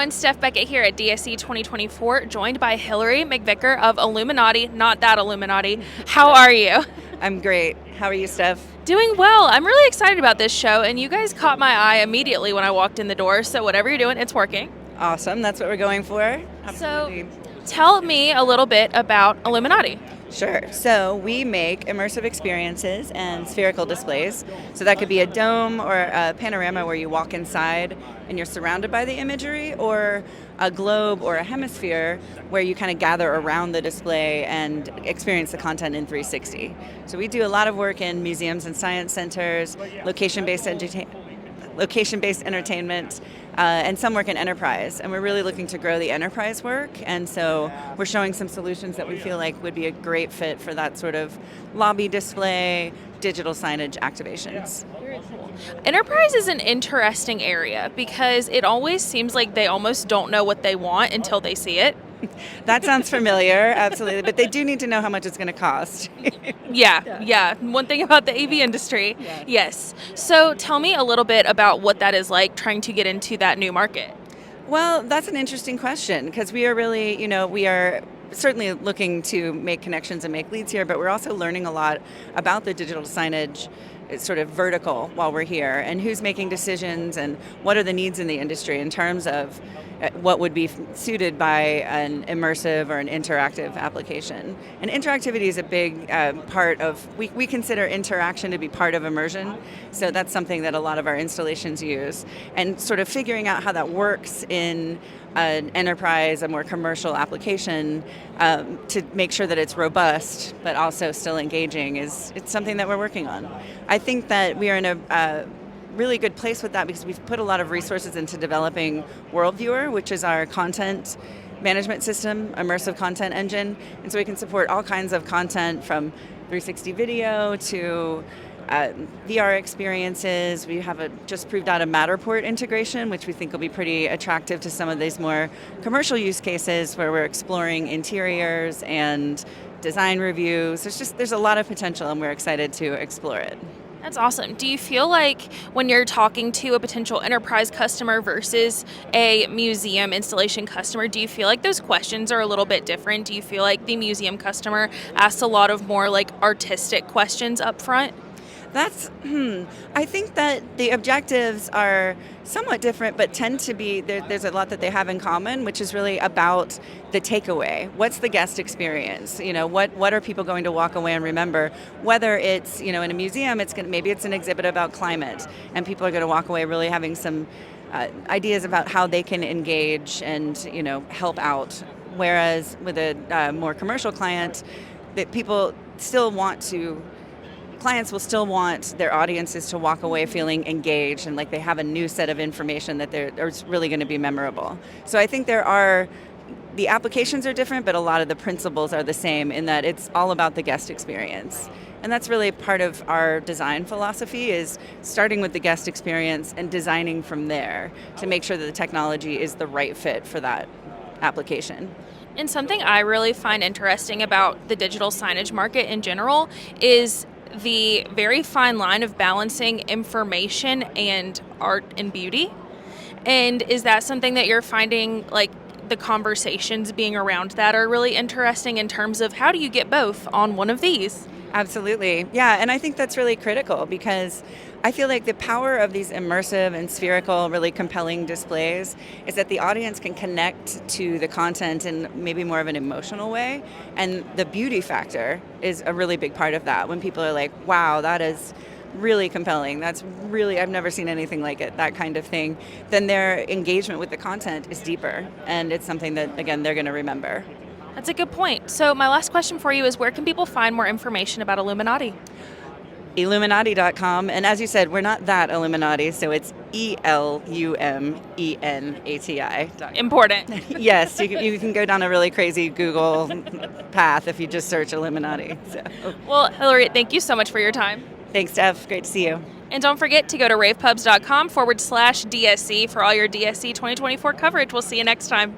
everyone, Steph Beckett here at DSE 2024, joined by Hilary McVicker of Illuminati, not that Illuminati. How are you? I'm great. How are you, Steph? Doing well. I'm really excited about this show, and you guys caught my eye immediately when I walked in the door, so whatever you're doing, it's working. Awesome. That's what we're going for. Absolutely. So tell me a little bit about Illuminati. Sure. So we make immersive experiences and spherical displays. So that could be a dome or a panorama where you walk inside and you're surrounded by the imagery, or a globe or a hemisphere where you kind of gather around the display and experience the content in 360. So we do a lot of work in museums and science centers, location-based entertainment, and some work in enterprise. And we're really looking to grow the enterprise work. And so we're showing some solutions that we feel like would be a great fit for that sort of lobby display, digital signage activations. Very cool. Enterprise is an interesting area because it always seems like they almost don't know what they want until they see it. That sounds familiar, absolutely. But they do need to know how much it's going to cost. Yeah. One thing about the AV industry. Yeah. Yes. So tell me a little bit about what that is like trying to get into that new market. Well, that's an interesting question because we are really, we are certainly looking to make connections and make leads here, but we're also learning a lot about the digital signage sort of vertical while we're here, and who's making decisions and what are the needs in the industry in terms of what would be suited by an immersive or an interactive application. And interactivity is a big part of, we consider interaction to be part of immersion, so that's something that a lot of our installations use. And sort of figuring out how that works in an enterprise, a more commercial application, to make sure that it's robust but also still engaging it's something that we're working on. I think that we are in a really good place with that because we've put a lot of resources into developing WorldViewer, which is our content management system, immersive content engine, and so we can support all kinds of content from 360 video to VR experiences. We have just proved out a Matterport integration, which we think will be pretty attractive to some of these more commercial use cases where we're exploring interiors and design reviews. There's a lot of potential, and we're excited to explore it. That's awesome. Do you feel like when you're talking to a potential enterprise customer versus a museum installation customer, do you feel like those questions are a little bit different? Do you feel like the museum customer asks a lot of more like artistic questions up front? I think that the objectives are somewhat different, but tend to be, there's a lot that they have in common, which is really about the takeaway. What's the guest experience? What are people going to walk away and remember? Whether it's, in a museum, maybe it's an exhibit about climate, and people are going to walk away really having some ideas about how they can engage and, help out. Whereas with a more commercial client, that clients will still want their audiences to walk away feeling engaged and like they have a new set of information that it's really going to be memorable. So I think the applications are different, but a lot of the principles are the same in that it's all about the guest experience. And that's really part of our design philosophy, is starting with the guest experience and designing from there to make sure that the technology is the right fit for that application. And something I really find interesting about the digital signage market in general is the very fine line of balancing information and art and beauty. And is that something that you're finding, like the conversations being around that are really interesting in terms of how do you get both on one of these? Absolutely. Yeah, and I think that's really critical because I feel like the power of these immersive and spherical, really compelling displays is that the audience can connect to the content in maybe more of an emotional way. And the beauty factor is a really big part of that. When people are like, wow, that is really compelling. I've never seen anything like it, that kind of thing. Then their engagement with the content is deeper. And it's something that, again, they're going to remember. That's a good point. So my last question for you is, where can people find more information about Illuminati? Illuminati.com, and as you said, we're not that Illuminati, so it's Elumenati.com. Important. Yes, you can go down a really crazy Google path if you just search Illuminati. So. Well, Hilary, thank you so much for your time. Thanks, Steph. Great to see you. And don't forget to go to ravepubs.com/DSE for all your DSE 2024 coverage. We'll see you next time.